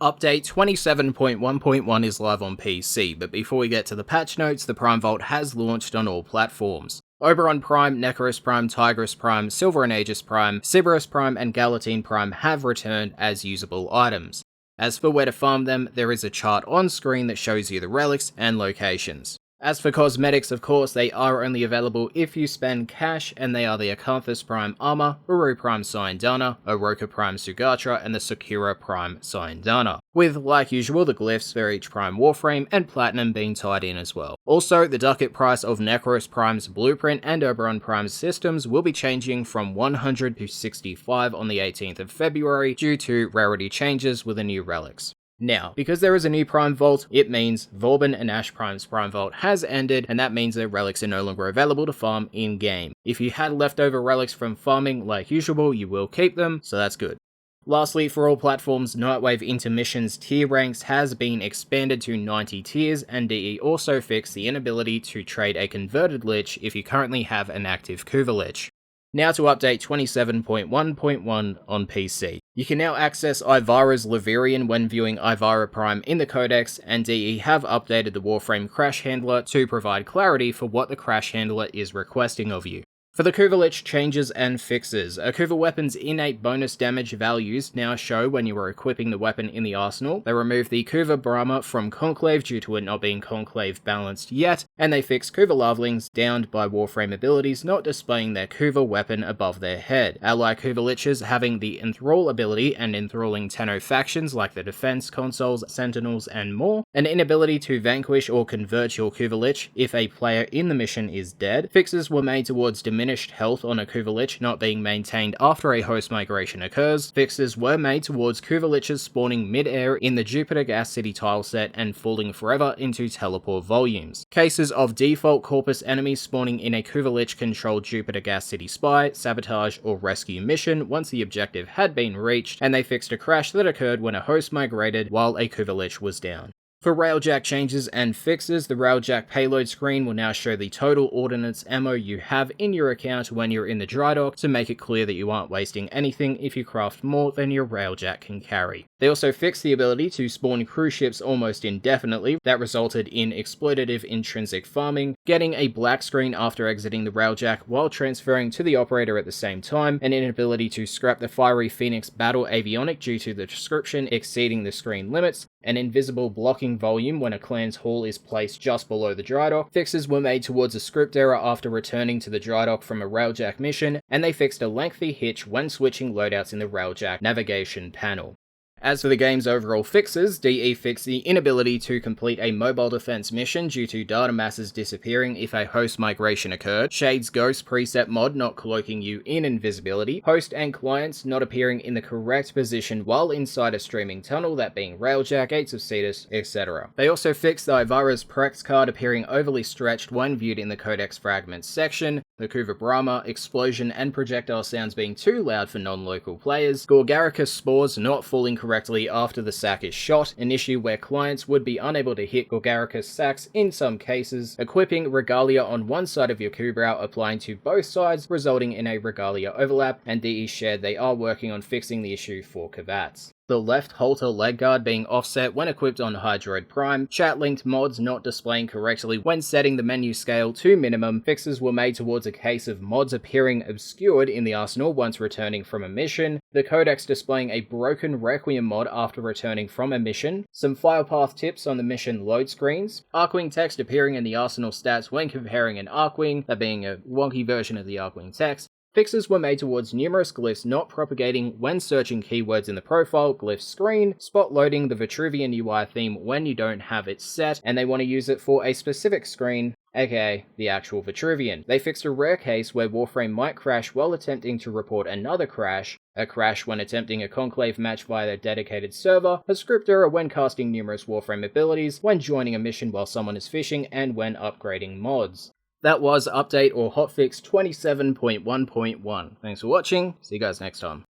Update 27.1.1 is live on PC, but before we get to the patch notes, the Prime Vault has launched on all platforms. Oberon Prime, Nekros Prime, Tigris Prime, Silver and Aegis Prime, Cerberus Prime, and Galatine Prime have returned as usable items. As for where to farm them, there is a chart on screen that shows you the relics and locations. As for cosmetics, of course, they are only available if you spend cash, and they are the Acanthus Prime Armor, Uru Prime Syandana, Oroka Prime Sugatra, and the Sakura Prime Syandana, with, like usual, the glyphs for each Prime Warframe and Platinum being tied in as well. Also, the Ducat price of Nekros Prime's Blueprint and Oberon Prime's systems will be changing from 100 to 65 on the 18th of February due to rarity changes with the new relics. Now, because there is a new Prime Vault, it means Vauban and Ash Prime's Prime Vault has ended, and that means their relics are no longer available to farm in-game. If you had leftover relics from farming like usual, you will keep them, so that's good. Lastly, for all platforms, Nightwave Intermission's tier ranks has been expanded to 90 tiers, and DE also fixed the inability to trade a converted Lich if you currently have an active Kuva Lich. Now to update 27.1.1 on PC. You can now access Ivara's Levirian when viewing Ivara Prime in the Codex, and DE have updated the Warframe Crash Handler to provide clarity for what the Crash Handler is requesting of you. For the Kuva Lich changes and fixes, a Kuva weapon's innate bonus damage values now show when you are equipping the weapon in the arsenal. They removed the Kuva Brahma from Conclave due to it not being Conclave balanced yet, and they fixed Kuva Larvelings downed by Warframe abilities not displaying their Kuva weapon above their head. Ally Kuva Liches having the Enthrall ability and enthralling Tenno factions like the Defense, Consoles, Sentinels, and more, an inability to vanquish or convert your Kuva Lich if a player in the mission is dead. Fixes were made towards diminished health on a Kuva Lich not being maintained after a host migration occurs. Fixes were made towards Kuva Liches spawning mid-air in the Jupiter Gas City tileset and falling forever into teleport volumes. Cases of default corpus enemies spawning in a Kuva Lich controlled Jupiter Gas City spy, sabotage, or rescue mission once the objective had been reached, and they fixed a crash that occurred when a host migrated while a Kuva Lich was down. For Railjack changes and fixes, the Railjack payload screen will now show the total ordnance ammo you have in your account when you're in the dry dock to make it clear that you aren't wasting anything if you craft more than your Railjack can carry. They also fixed the ability to spawn cruise ships almost indefinitely that resulted in exploitative intrinsic farming, getting a black screen after exiting the Railjack while transferring to the operator at the same time, an inability to scrap the Fiery Phoenix battle avionic due to the description exceeding the screen limits, an invisible blocking volume when a clan's hall is placed just below the dry dock. Fixes were made towards a script error after returning to the dry dock from a Railjack mission, and they fixed a lengthy hitch when switching loadouts in the Railjack navigation panel. As for the game's overall fixes, DE fixed the inability to complete a mobile defense mission due to data masses disappearing if a host migration occurred, Shade's Ghost preset mod not cloaking you in invisibility, host and clients not appearing in the correct position while inside a streaming tunnel, that being Railjack, Gates of Cetus, etc. They also fixed the Ivara's Prex card appearing overly stretched when viewed in the Codex Fragments section, the Kuva Brahma, explosion and projectile sounds being too loud for non-local players, Gorgaricus spores not falling correctly after the sack is shot, an issue where clients would be unable to hit Gorgaricus sacks in some cases, equipping Regalia on one side of your Kubrau applying to both sides, resulting in a Regalia overlap, and DE shared they are working on fixing the issue for Kavats. The left halter leg guard being offset when equipped on Hydroid Prime, chat-linked mods not displaying correctly when setting the menu scale to minimum, fixes were made towards a case of mods appearing obscured in the arsenal once returning from a mission, the Codex displaying a broken Requiem mod after returning from a mission, some filepath tips on the mission load screens, Archwing text appearing in the arsenal stats when comparing an Archwing, that being a wonky version of the Archwing text. Fixes were made towards numerous glyphs not propagating when searching keywords in the profile glyph screen, spot loading the Vitruvian UI theme when you don't have it set, and they want to use it for a specific screen, aka the actual Vitruvian. They fixed a rare case where Warframe might crash while attempting to report another crash, a crash when attempting a Conclave match via their dedicated server, a script error when casting numerous Warframe abilities, when joining a mission while someone is fishing, and when upgrading mods. That was update or hotfix 27.1.1. Thanks for watching, see you guys next time.